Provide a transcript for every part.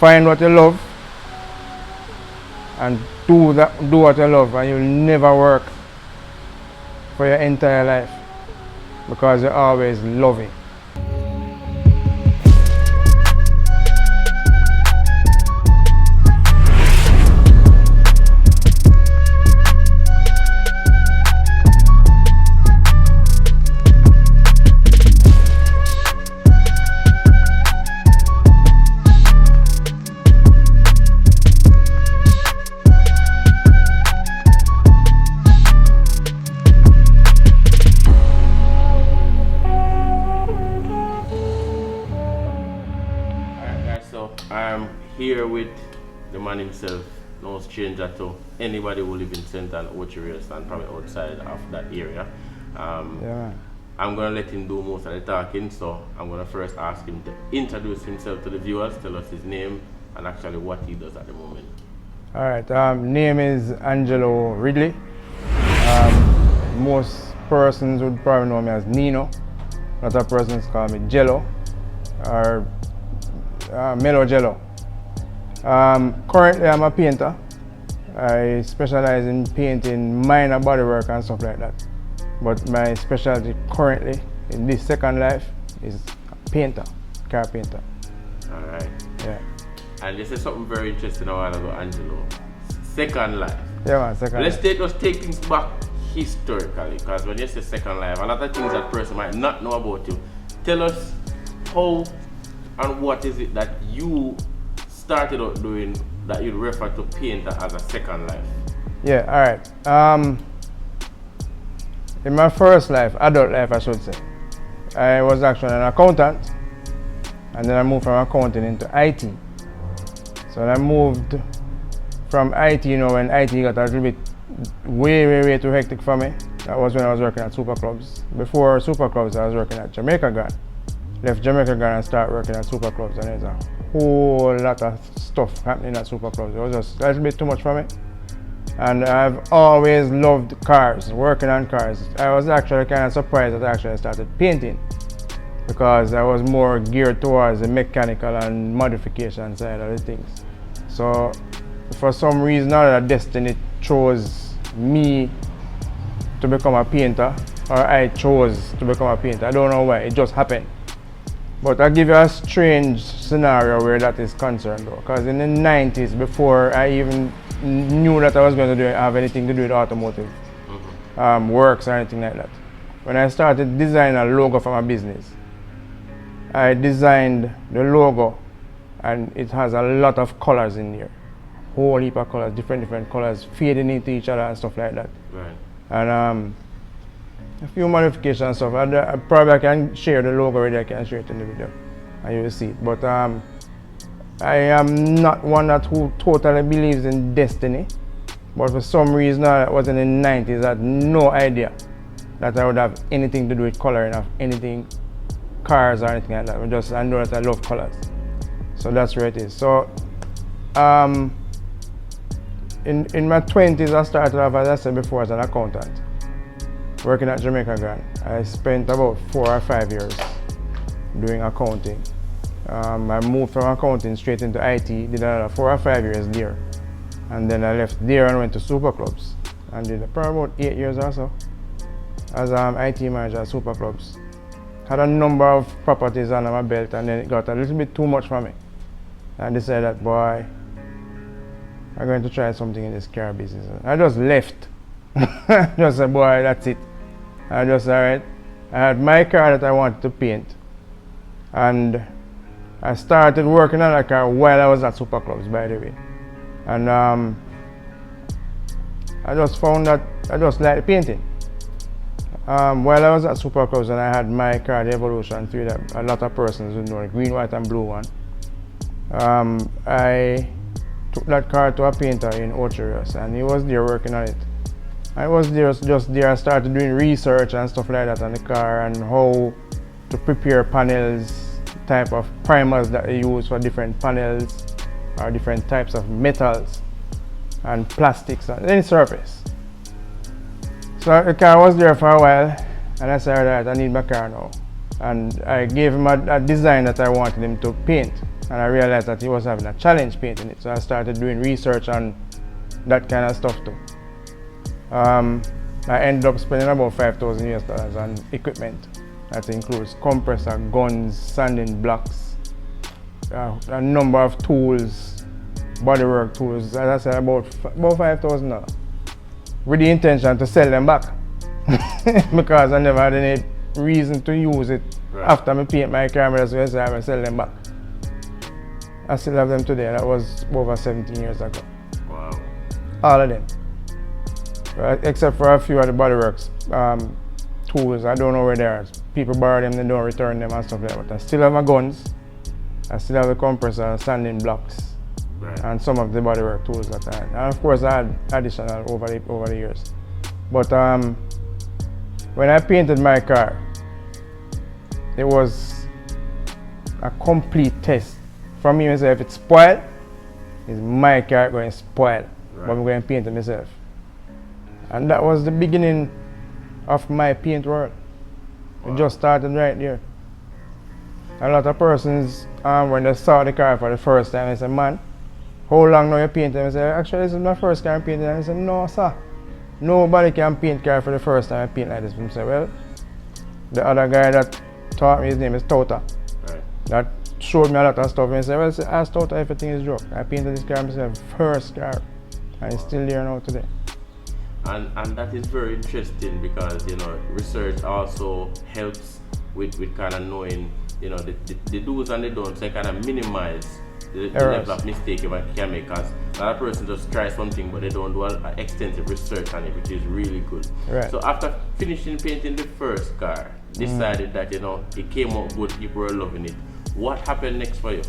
find what you love and do what you love, and you'll never work for your entire life because you always love it. I'm here with the man himself, no stranger to anybody who lives in St. and Ochireus and probably outside of that area. I'm going to let him do most of the talking, so I'm going to first ask him to introduce himself to the viewers, tell us his name and actually what he does at the moment. Alright, name is Angelo Ridley. Most persons would probably know me as Nino. A lot of persons call me Jello or MELLOGELLO. Currently I'm a painter. I specialize in painting minor bodywork and stuff like that. But my specialty currently in this second life is painter, car painter. Alright. Yeah. And you said something very interesting a while ago, Angelo. Second life. Yeah man, second life. Let's take things back historically, because when you say second life, a lot of things that person might not know about you. Tell us how and what is it that you started out doing that you refer to painter as a second life? Yeah, alright. In my first life, adult life I should say, I was actually an accountant, and then I moved from accounting into IT. So when I moved from IT, when IT got a little bit way too hectic for me, that was when I was working at super clubs. Before super clubs, I was working at Jamaica Grand. Left Jamaica Grand and started working at super clubs, and there's a whole lot of stuff happening at super clubs. It was just a little bit too much for me. And I've always loved cars, working on cars. I was actually kind of surprised that I actually started painting because I was more geared towards the mechanical and modification side of the things. So for some reason or other, destiny chose me to become a painter, or I chose to become a painter. I don't know why, it just happened. But I'll give you a strange scenario where that is concerned though, because in the 90s, before I even knew that I was going to have anything to do with automotive works or anything like that, when I started designing a logo for my business, I designed the logo and it has a lot of colors in there. Whole heap of colors, different colors fading into each other and stuff like that. Right. And a few modifications and stuff. I probably can share the logo already, I can share it in the video and you will see it. But I am not one who totally believes in destiny. But for some reason, I was in the 90s, I had no idea that I would have anything to do with coloring of anything, cars or anything like that. I know that I love colors. So that's where it is. So in my 20s, I started off, as I said before, as an accountant, working at Jamaica Grand. I spent about 4 or 5 years doing accounting. I moved from accounting straight into IT, did another 4 or 5 years there. And then I left there and went to super clubs and did probably about 8 years or so as IT manager at super clubs. Had a number of properties under my belt, and then it got a little bit too much for me. I decided that, boy, I'm going to try something in this car business. I just left. Just said, boy, that's it. I just, alright. I had my car that I wanted to paint, and I started working on that car while I was at super clubs, by the way. And I just found that I just liked painting. While I was at super clubs and I had my car, the Evolution 3, that a lot of persons would know, the green, white and blue one. I took that car to a painter in Ochireus, and he was there working on it. I was there, just there. I started doing research and stuff like that on the car and how to prepare panels, type of primers that they use for different panels or different types of metals and plastics on any surface. So the car was there for a while, and I said, alright, I need my car now. And I gave him a design that I wanted him to paint. and I realized that he was having a challenge painting it. So I started doing research on that kind of stuff too. I ended up spending about $5,000 on equipment. That includes compressor, guns, sanding blocks, a number of tools, bodywork tools. As I said, about $5,000, with the intention to sell them back because I never had any reason to use it. Right. After I paint my cameras, so I said I will sell them back. I still have them today. That was over 17 years ago. Wow. All of them. Right, except for a few of the bodyworks tools. I don't know where they are. People borrow them, they don't return them and stuff like that. But I still have my guns. I still have the compressor, sanding blocks, right, and some of the bodywork tools that I had. And of course I had additional over the years. But when I painted my car, it was a complete test. For me, myself, if it's spoiled, it's my car going to spoil. Right. But I'm going to paint it myself. And that was the beginning of my paint world. Wow. It just started right there. A lot of persons, when they saw the car for the first time, they said, man, how long now you painting? I said, actually, this is my first car I'm painting. And they said, no, sir. Nobody can paint car for the first time I paint like this. I said, well, the other guy that taught me, his name is Tota. Right. That showed me a lot of stuff. And I said, well, ask Tota, everything is joke. I painted this car myself, first car. And it's still there now today. And that is very interesting because, you know, research also helps with kind of knowing, you know, the do's and the don'ts, and kind of minimize the level of mistake you can make, because a lot of person just try something but they don't do extensive research on it, which is really good. Right. So after finishing painting the first car, decided that, you know, it came out good, people were loving it. What happened next for you?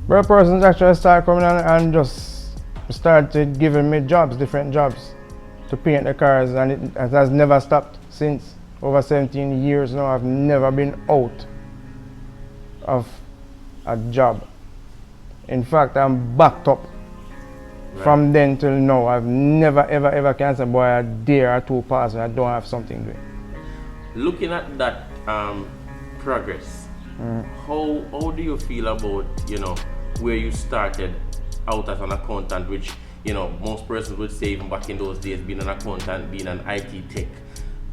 Well, persons actually started coming on and just started giving me jobs, different jobs, to paint the cars, and it has never stopped since. Over 17 years now, I've never been out of a job. In fact, I'm backed up. Right. From then till now. I've never ever canceled boy a day or two pass when I don't have something doing. Looking at that progress, how do you feel about, you know, where you started out as an accountant, which, you know, most persons would say even back in those days, being an accountant, being an IT tech,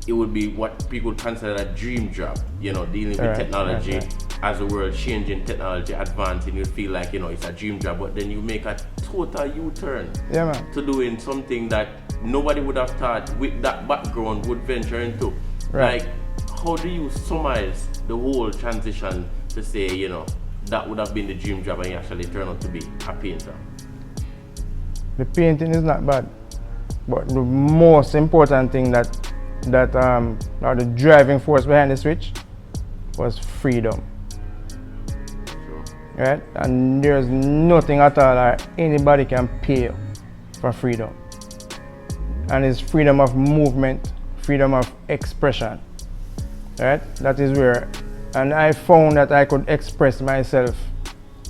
it would be what people consider a dream job, you know, dealing with technology. As the world changing, technology advancing, you feel like, you know, it's a dream job, but then you make a total U-turn to doing something that nobody would have thought with that background would venture into. Right. Like, how do you summarize the whole transition to say, you know, that would have been the dream job and you actually turn out to be a painter? The painting is not bad, but the most important thing or the driving force behind the switch was freedom. Sure. Right? And there's nothing at all that anybody can pay for freedom. And it's freedom of movement, freedom of expression. Right? That is where, and I found that I could express myself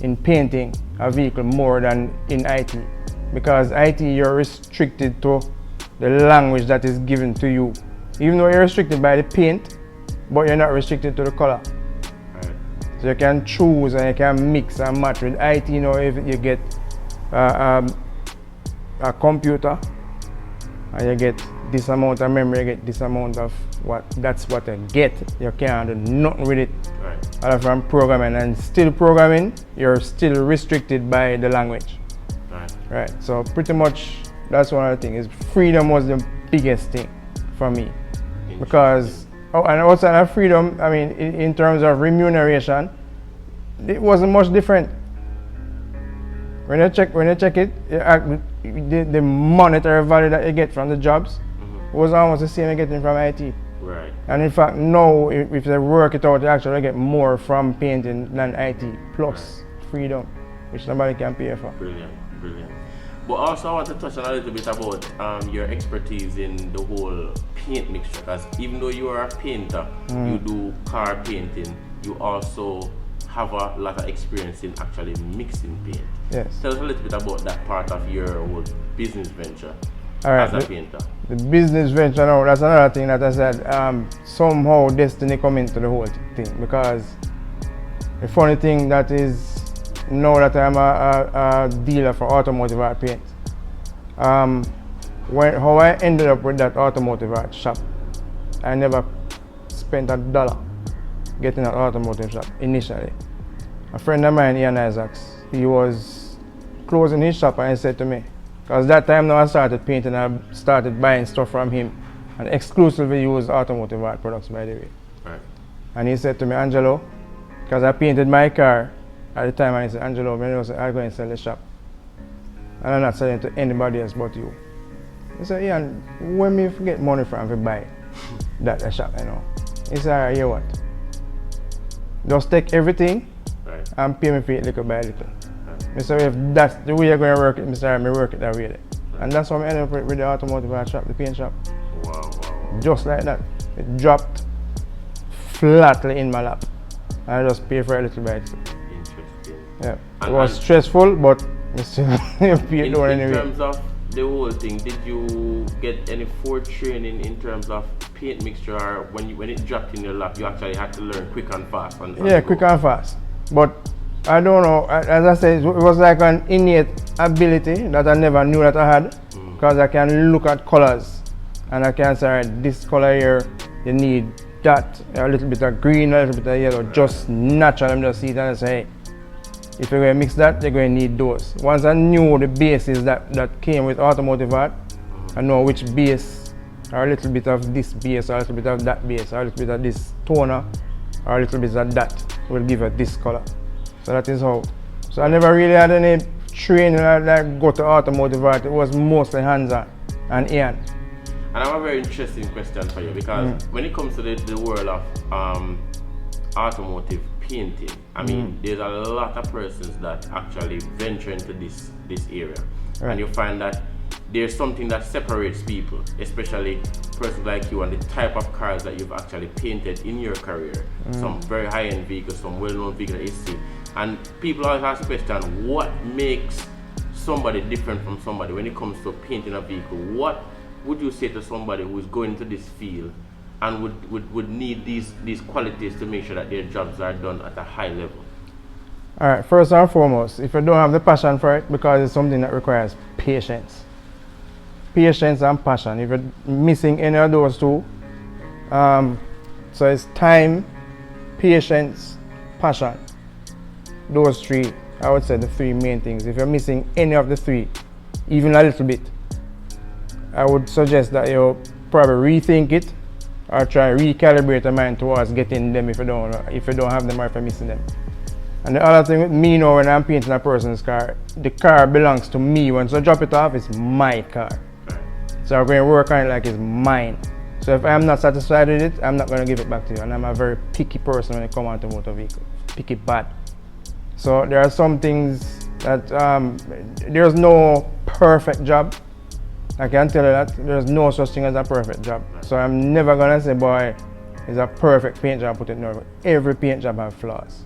in painting a vehicle more than in IT. Because IT, you're restricted to the language that is given to you. Even though you're restricted by the paint, but you're not restricted to the color. Right. So you can choose and you can mix and match. With IT, you know, if you get a computer and you get this amount of memory, you get this amount of that's what you get. You can't do nothing with it. Right. Other from programming, and still programming, you're still restricted by the language. Right, so pretty much that's one of the things. Freedom was the biggest thing for me, because and outside of freedom, I mean, in terms of remuneration, it wasn't much different. When you check it, the monetary value that you get from the jobs was almost the same you're getting from IT. Right. And in fact, now if they work it out, you actually get more from painting than IT plus freedom, which nobody can pay for. Brilliant. Brilliant. But also I want to touch on a little bit about your expertise in the whole paint mixture, because even though you are a painter, you do car painting, you also have a lot of experience in actually mixing paint. Yes. Tell us a little bit about that part of your whole business venture as a painter. The business venture, now, that's another thing that I said, somehow destiny come into the whole thing, because The funny thing that is, now that I'm a dealer for automotive art paint, how I ended up with that automotive art shop, I never spent $1 getting that automotive shop initially. A friend of mine, Ian Isaacs, he was closing his shop and he said to me, because that time now I started painting, I started buying stuff from him and exclusively use automotive art products, by the way. Right. And he said to me, Angelo, because I painted my car at the time, and he said, Angelo, when I was I'm going to sell the shop, and I'm not selling to anybody else but you. He said, Ian, when me get money from to buy that shop, you know. He said, all right, you what? Just take everything and pay me for it little by little. I said, if that's the way you're going to work it, Mr. I work it that way. And that's how I ended up with the automotive art shop, the paint shop. Wow. Just like that. It dropped flatly in my lap. I just pay for it little by little. Interesting. Yeah. It was stressful, but you still pay it down anyway. In terms of the whole thing, did you get any foretraining in terms of paint mixture, or when it dropped in your lap, you actually had to learn quick and fast? Yeah, quick and fast. But I don't know, as I said, it was like an innate ability that I never knew that I had, because I can look at colors and I can say, right, this color here, you need that, a little bit of green, a little bit of yellow, just natural. I'm just see it and I say, hey, if you're going to mix that, you're going to need those. Once I knew the bases that came with automotive art, I know which base, or a little bit of this base, or a little bit of that base, or a little bit of this toner, or a little bit of that will give it this color. So that is how. So I never really had any training like go to automotive art. It was mostly hands-on and Ian. And I have a very interesting question for you, because when it comes to the world of automotive painting, I mean, there's a lot of persons that actually venture into this area, and you find that there's something that separates people, especially persons like you and the type of cars that you've actually painted in your career. Some very high-end vehicles, some well-known vehicles that you see. And people always ask the question, what makes somebody different from somebody when it comes to painting a vehicle? What would you say to somebody who is going into this field and would need these qualities to make sure that their jobs are done at a high level? All right, first and foremost, if you don't have the passion for it, because it's something that requires patience. Patience and passion. If you're missing any of those two, so it's time, patience, passion. Those three, I would say the three main things. If you're missing any of the three, even a little bit, I would suggest that you probably rethink it or try recalibrate your mind towards getting them if you don't have them or if you're missing them. And the other thing with me now, when I'm painting a person's car, the car belongs to me. Once I drop it off, it's my car. So I'm going to work on it like it's mine. So if I'm not satisfied with it, I'm not going to give it back to you. And I'm a very picky person when it comes to motor vehicle. Picky bad. So there are some things that there's no perfect job. I can tell you that there's no such thing as a perfect job. So I'm never gonna say, boy, it's a perfect paint job. Put it no. Every paint job has flaws,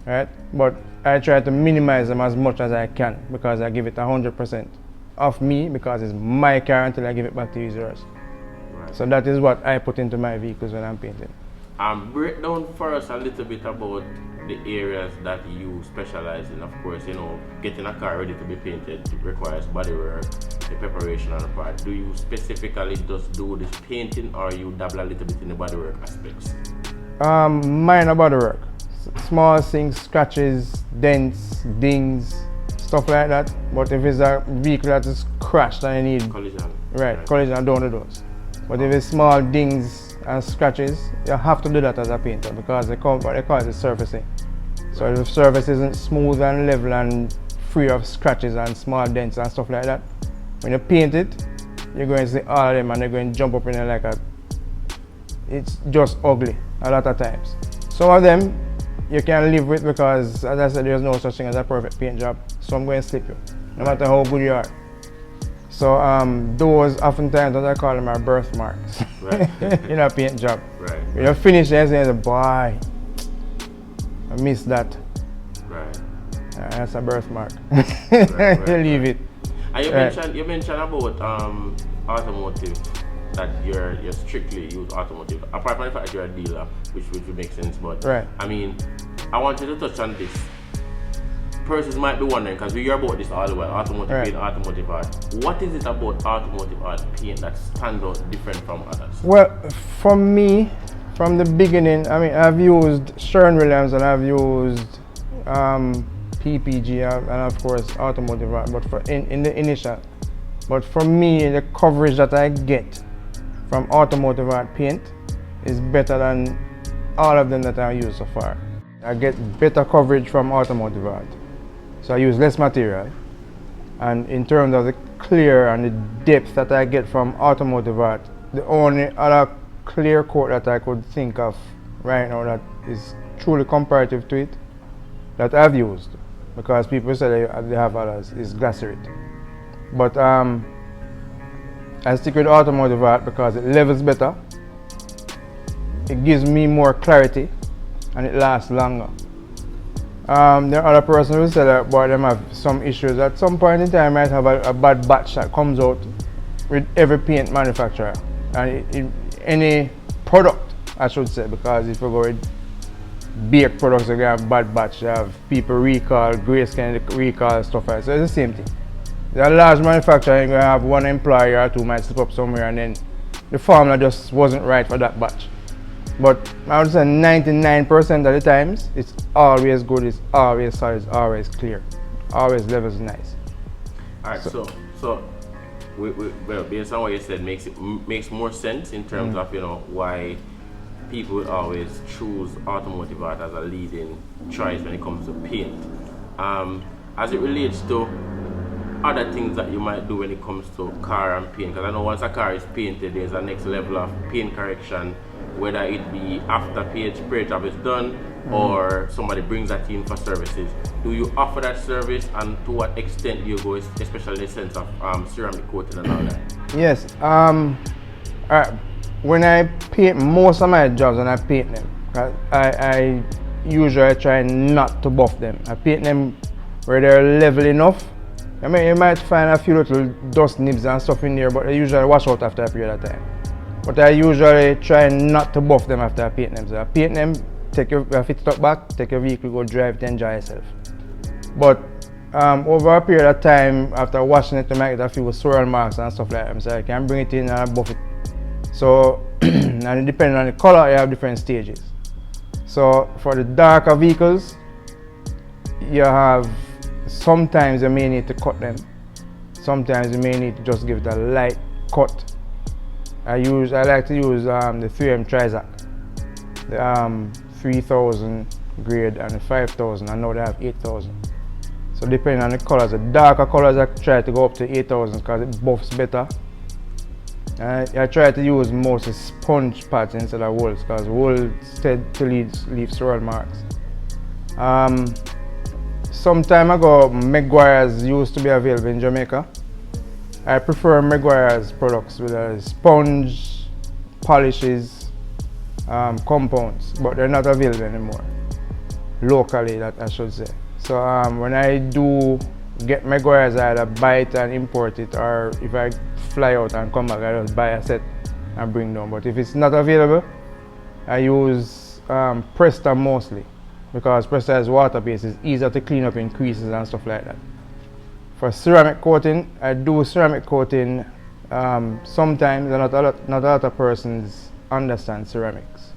right? But I try to minimize them as much as I can, because I give it 100% of me, because it's my car until I give it back to users. Right. So that is what I put into my vehicles when I'm painting. Break down for us a little bit about the areas that you specialize in. Of course, you know, getting a car ready to be painted requires body work, the preparation on the part. Do you specifically just do this painting, or you dabble a little bit in the body work aspects? Minor body work. Small things, scratches, dents, dings, stuff like that. But if it's a vehicle that is crashed and you need collision, right, collision, I don't do those. But if it's small dings and scratches, you have to do that as a painter, because they call it surfacing. So if the surface isn't smooth and level and free of scratches and small dents and stuff like that, when you paint it, you're going to see all of them and they're going to jump up in there like it's just ugly a lot of times. Some of them you can live with, because as I said, there's no such thing as a perfect paint job. So I'm going to slip you, no matter how good you are. So those oftentimes, what I call them, are birthmarks in a paint job. Right. When you finish it, you say, boy, I missed that. Right. That's a birthmark. Right, you leave it. And you mentioned about automotive, that you strictly use automotive. Apart from the fact that you're a dealer, which would make sense, but I mean, I want you to touch on this. Persons might be wondering, because we hear about this all the while, automotive paint, automotive art. What is it about automotive art paint that stands out different from others? Well, for me, from the beginning, I mean, I've used Sherwin-Williams and I've used PPG and of course automotive art, but for in the initial. But for me, the coverage that I get from automotive art paint is better than all of them that I've used so far. I get better coverage from automotive art. So I use less material. And in terms of the clear and the depth that I get from automotive art, the only other clear coat that I could think of right now that is truly comparative to it, that I've used, because people say they have others, is Glycerin. But I stick with automotive art because it levels better, it gives me more clarity, and it lasts longer. There are other persons who say that boy, them have some issues. At some point in time, might have a bad batch that comes out with every paint manufacturer, and any product, I should say, because if you go with baked products, you have bad batch. You have people recall, grayscale recall, stuff like that. So it's the same thing. The large manufacturer, you're going to have one employer or two might slip up somewhere, and then the formula just wasn't right for that batch. But I would say 99% of the times, it's always good, it's always solid, it's always clear, always levels nice. Alright, so well, based on what you said, makes more sense in terms of why people would always choose automotive art as a leading choice when it comes to paint. As it relates to other things that you might do when it comes to car and paint, because I know once a car is painted, there's a next level of paint correction, whether it be after spray job is done or somebody brings that in for services. Do you offer that service, and to what extent do you go, especially in the sense of ceramic coating and all that? Yes. When I paint most of my jobs, and I paint them, I usually try not to buff them. I paint them where they're level enough. I mean, you might find a few little dust nibs and stuff in there, but they usually wash out after a period of time. But I usually try not to buff them after I paint them. So I paint them, fit it up back, take your vehicle, go drive to enjoy yourself. But over a period of time, after washing it, I might get a few swirl marks and stuff like that. So I can bring it in and I buff it. So, and depending on the color, you have different stages. So for the darker vehicles, you have, sometimes you may need to cut them. Sometimes you may need to just give it a light cut. I like to use the 3M Trizac, the 3000 grade and the 5000. I know they have 8000. So depending on the colors, the darker colors I try to go up to 8000 because it buffs better. I try to use mostly sponge pads instead of wools, because wool tend to leave swirl marks. Some time ago, Meguiar's used to be available in Jamaica. I prefer Meguiar's products with sponge, polishes, compounds, but they're not available anymore, locally, that I should say. So when I do get Meguiar's, I either buy it and import it, or if I fly out and come back, I just buy a set and bring down. But if it's not available, I use Presta mostly, because Presta is water-based, it's easier to clean up in creases and stuff like that. For ceramic coating, I do ceramic coating sometimes, and not a lot of persons understand ceramics.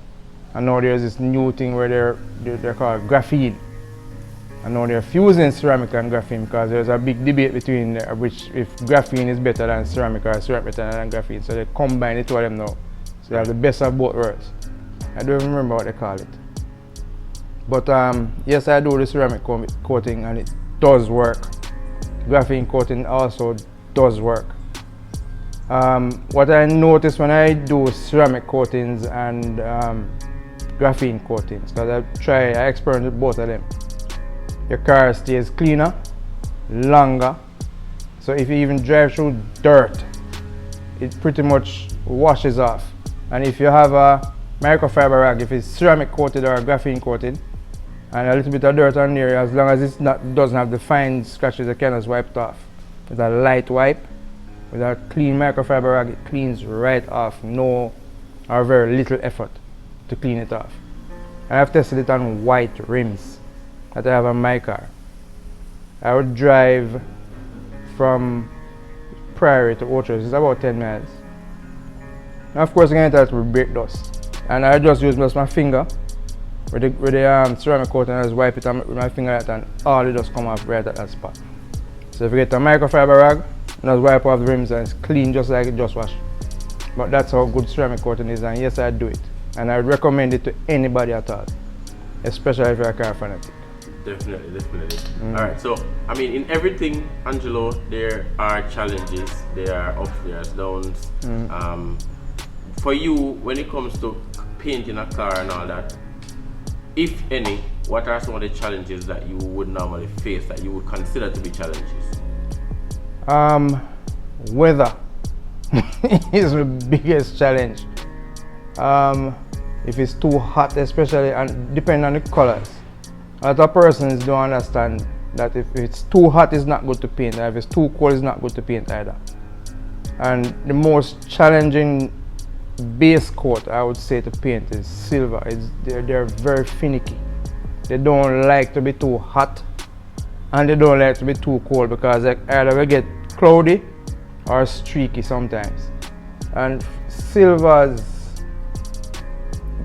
I know there's this new thing where they're called graphene. I know they're fusing ceramic and graphene, because there's a big debate between which, if graphene is better than ceramic or ceramic better than graphene. So they combine the two of them now. So they have the best of both worlds. I don't even remember what they call it. But yes, I do the ceramic coating and it does work. Graphene coating also does work. What I notice when I do ceramic coatings and graphene coatings, because I experiment with both of them, your car stays cleaner, longer. So if you even drive through dirt, it pretty much washes off. And if you have a microfiber rag, if it's ceramic coated or graphene coated, and a little bit of dirt on there, as long as it doesn't have the fine scratches, you can just wipe it off. With a light wipe, with a clean microfiber rag, it cleans right off. No or very little effort to clean it off. and I've tested it on white rims that I have on my car. I would drive from Prairie to Orchard. It's about 10 miles. And of course, again, that will brake dust. And I just use my finger with the ceramic coat, and I just wipe it with my finger, and all the dust come off right at that spot. So if you get a microfiber rag, just wipe off the rims and it's clean just like it just washed. But that's how good ceramic coating is, and yes, I do it. And I would recommend it to anybody at all, especially if you're a car fanatic. Definitely. Alright, so I mean, in everything, Angelo, there are challenges, there are ups, there are downs. For you, when it comes to painting a car and all that, if any, what are some of the challenges that you would normally face that you would consider to be challenges? Weather is the biggest challenge. If it's too hot, especially, and depending on the colors. A lot of persons don't understand that if it's too hot, it's not good to paint, and if it's too cold, it's not good to paint either. And the most challenging base coat I would say to paint is silver. They're very finicky. They don't like to be too hot, and they don't like to be too cold, because either we get cloudy or streaky sometimes. And silver's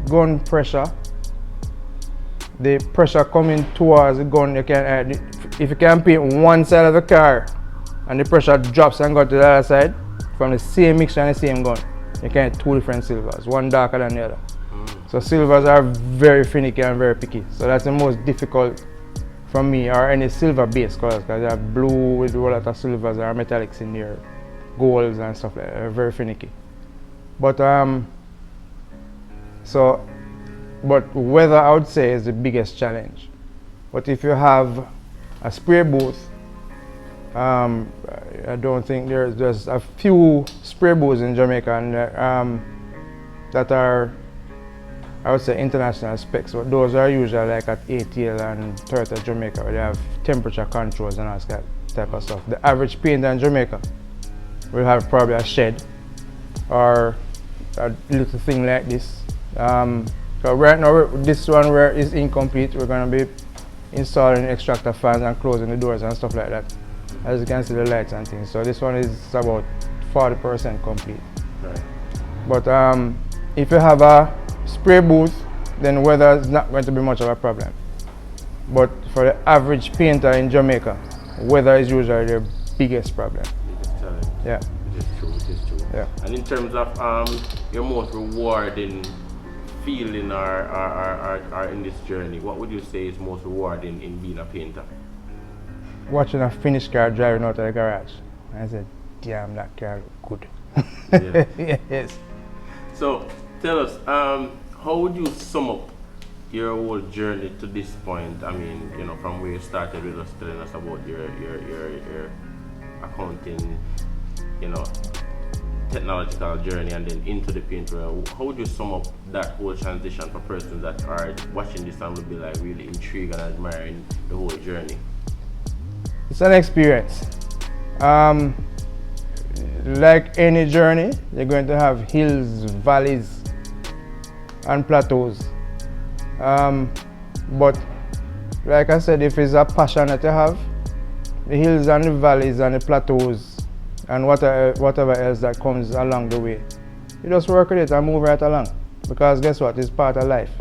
gun pressure, the pressure coming towards the gun, you can if you can paint one side of the car and the pressure drops and go to the other side from the same mixture and the same gun, you can get two different silvers, one darker than the other. So silvers are very finicky and very picky. So that's the most difficult for me, or any silver based colors, because they have blue with a lot of silvers or metallics in there, golds and stuff like that. They're very finicky. But but weather, I would say, is the biggest challenge. But if you have a spray booth, I don't think there's a few spray booths in Jamaica and that are, I would say, international specs. But those are usually like at ATL and Toyota Jamaica, where they have temperature controls and all that type of stuff. The average painter in Jamaica will have probably a shed or a little thing like this. So right now, this one where is incomplete, we're going to be installing extractor fans and closing the doors and stuff like that. As you can see, the lights and things. So this one is about 40% complete. Right. But if you have a spray booth, then weather is not going to be much of a problem. But for the average painter in Jamaica, weather is usually their biggest problem. Biggest challenge. Yeah. Which is true. Yeah. And in terms of your most rewarding feeling or in this journey, what would you say is most rewarding in being a painter? Watching a finished car driving out of the garage. I said, damn, that car look good. Yeah. Yes. So tell us, how would you sum up your whole journey to this point? I mean, you know, from where you started with us telling us about your accounting, you know, technological journey, and then into the paint world. How would you sum up that whole transition for persons that are watching this and would be like really intrigued and admiring the whole journey? It's an experience. Like any journey, you're going to have hills, valleys, and plateaus. But like I said, if it's a passion that you have, the hills and the valleys and the plateaus and whatever else that comes along the way, you just work with it and move right along. Because guess what? It's part of life.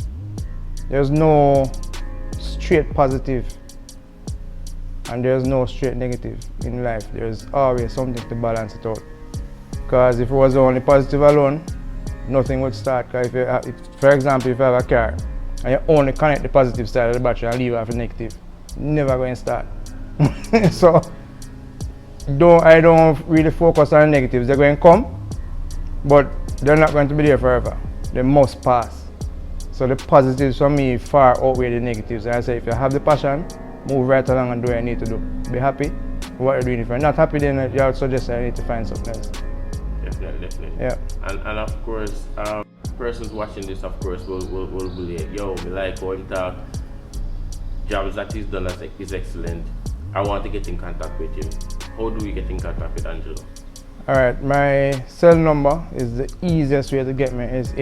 There's no straight positive and there's no straight negative in life. There's always something to balance it out. Because if it was only positive alone, nothing would start. Because for example, if you have a car and you only connect the positive side of the battery and leave off the negative, never going to start. So I don't really focus on the negatives. They're going to come, but they're not going to be there forever. They must pass. So the positives for me far outweigh the negatives. And I say, if you have the passion, move right along and do what you need to do. Be happy with what you're doing. If you're not happy, then you would suggest that you need to find something else. Definitely. Yeah. And of course, persons watching this, of course, will believe, yo, me like how him talk. Jobs that he's done is excellent. I want to get in contact with him. How do we get in contact with Angelo? Alright, my cell number is the easiest way to get me is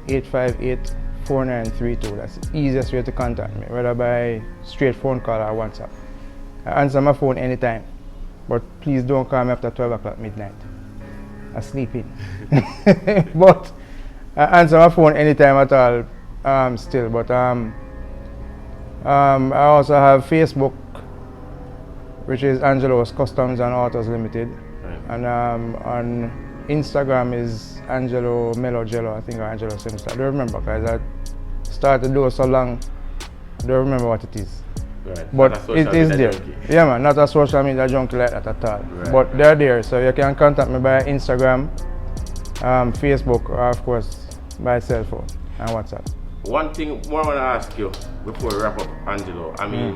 876-858-4655. 4932. That's the easiest way to contact me, whether by straight phone call or WhatsApp. I answer my phone anytime, but please don't call me after 12 o'clock midnight. I'm sleeping. But I answer my phone anytime at all still. But I also have Facebook, which is Angelo's Customs and Autos Limited. Right. And on Instagram is Angelo MELLOGELlo, I think, or Angelo Simpson. I don't remember because I started doing so long, I don't remember what it is. Right. But it is there. Junkie. Yeah, man, not a social media junkie like that at all. Right. But they're there, so you can contact me by Instagram, Facebook, or of course by cell phone and WhatsApp. One thing more I want to ask you before we wrap up, Angelo. I mean,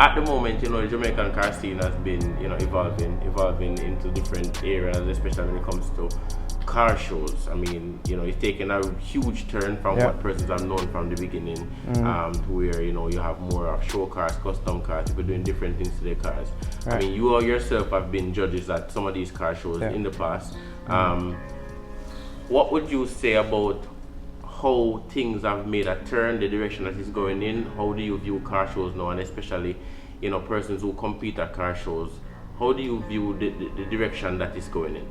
at the moment, you know, the Jamaican car scene has been, you know, evolving into different areas, especially when it comes to car shows. I mean, you know, it's taken a huge turn from what persons have known from the beginning, to where, you know, you have more of show cars, custom cars, people doing different things to their cars. Right. I mean, you all yourself have been judges at some of these car shows in the past. What would you say about how things have made a turn, the direction that it's going in? How do you view car shows now, and especially, you know, persons who compete at car shows? How do you view the direction that it's going in?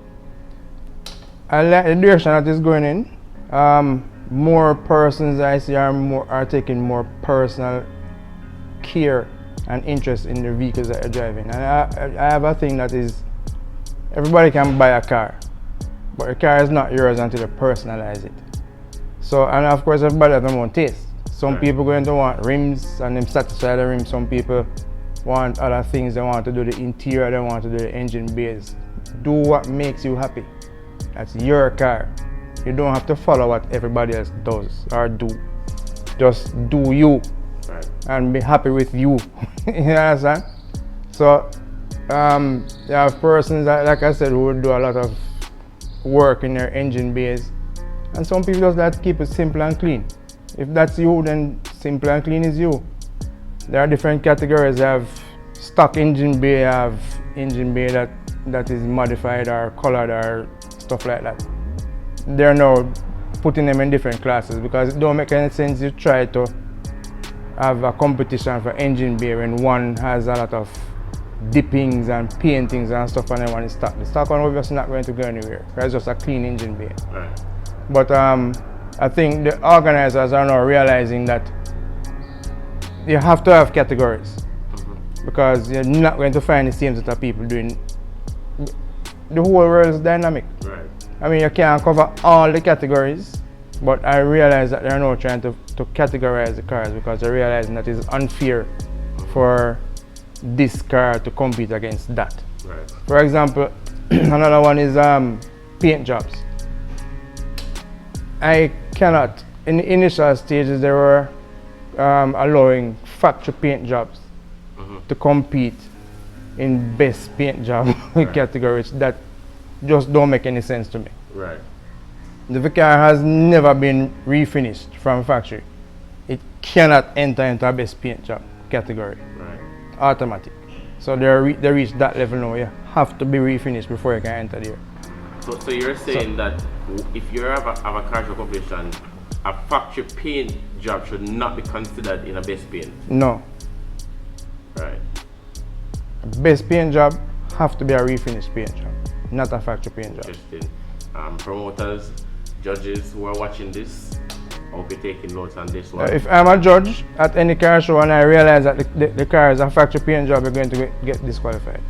I like the direction that it's going in. More persons I see are taking more personal care and interest in the vehicles that they're driving. And I have a thing that is, everybody can buy a car, but a car is not yours until you personalize it. So, and of course everybody has their own taste. Some people going to want rims and them satisfy the rims. Some people want other things. They want to do the interior, they want to do the engine bays. Do what makes you happy. That's your car. You don't have to follow what everybody else does or do. Just do you and be happy with you. You understand? So you have persons that, like I said, who would do a lot of work in their engine bays. And some people just like to keep it simple and clean. If that's you, then simple and clean is you. There are different categories. You have stock engine bay, you have engine bay that is modified or colored or stuff like that. They're now putting them in different classes because it don't make any sense you try to have a competition for engine bay when one has a lot of dippings and paintings and stuff and then one is stock. The stock one obviously not going to go anywhere. It's just a clean engine bay. Right. But I think the organizers are now realizing that you have to have categories because you're not going to find the same set of people doing. The whole world is dynamic. Right. I mean, you can't cover all the categories, but I realize that they're now trying to categorize the cars because they're realizing that it's unfair for this car to compete against that. Right. For example, another one is paint jobs. I cannot, in the initial stages, they were allowing factory paint jobs to compete in best paint job categories that just don't make any sense to me. Right. The car has never been refinished from factory. It cannot enter into a best paint job category. Right. Automatic. So they reached that level now. You have to be refinished before you can enter there. So you're saying that if you have a car show competition, a factory paint job should not be considered in a best paint? No. Right. Best paint job have to be a refinished paint job, not a factory paint job. Interesting. Promoters, judges who are watching this, I hope you're taking notes on this one. If I'm a judge at any car show and I realize that the car is a factory paint job, you're going to get disqualified.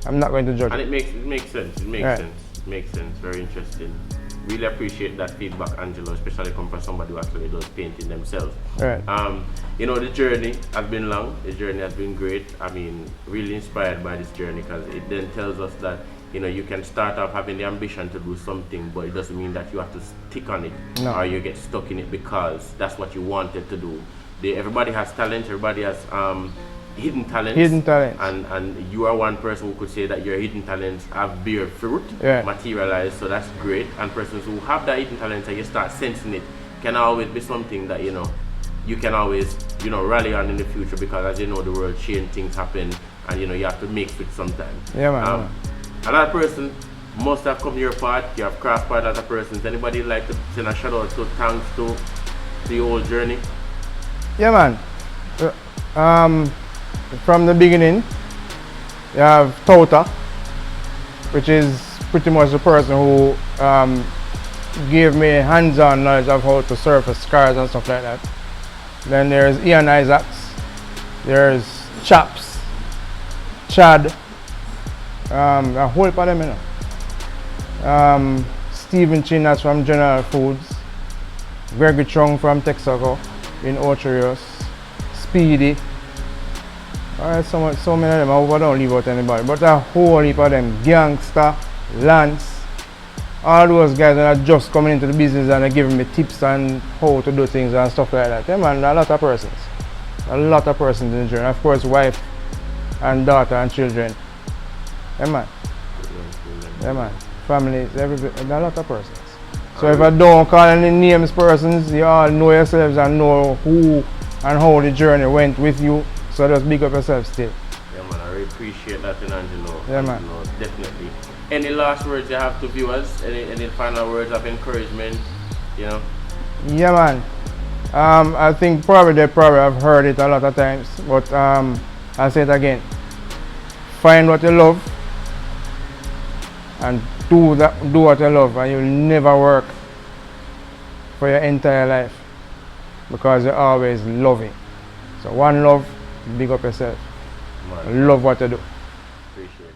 I'm not going to judge. And it makes sense. It makes sense. It makes sense. Very interesting. Really appreciate that feedback, Angelo, especially come from somebody who actually does painting themselves. Right. You know, the journey has been long. The journey has been great. I mean, really inspired by this journey because it then tells us that, you know, you can start off having the ambition to do something, but it doesn't mean that you have to stick on it or you get stuck in it because that's what you wanted to do. Everybody has talent. Everybody has hidden talents. Hidden talents. And you are one person who could say that your hidden talents have bear fruit, materialized, so that's great. And persons who have that hidden talent and you start sensing it can always be something that, you know, you can always, you know, rally on in the future because as you know, the world change, things happen, and you know, you have to mix with sometimes. Yeah, man. Another person must have come to your part, you have crossed part other persons. Anybody like to send a shout out to, thanks to, the whole journey? Yeah, man. From the beginning, you have Tota, which is pretty much the person who gave me hands-on knowledge of how to surface cars and stuff like that. Then there's Ian Isaacs, there's Chaps, Chad, a whole lot of them, you know. Stephen Chin, that's from General Foods, Gregory Chung from Texaco in Ocherios, Speedy. Alright, so many of them, I hope I don't leave out anybody, but a whole heap of them, Gangster, Lance, all those guys that are just coming into the business and are giving me tips on how to do things and stuff like that. Yeah, man, a lot of persons. A lot of persons in the journey. Of course, wife and daughter and children. Yeah, man. Yeah, man. Families, everybody, a lot of persons. So if I don't call any names persons, you all know yourselves and know who and how the journey went with you. So just big up yourself still. Yeah, man, I really appreciate that in Angelo. Yeah, man. Angelo, definitely. Any last words you have to viewers? Any final words of encouragement? You know? Yeah, man. I think probably have heard it a lot of times, but I'll say it again. Find what you love and do what you love, and you'll never work for your entire life because you always love it. So one love, big up yourself. Man. Love what you do. Appreciate it.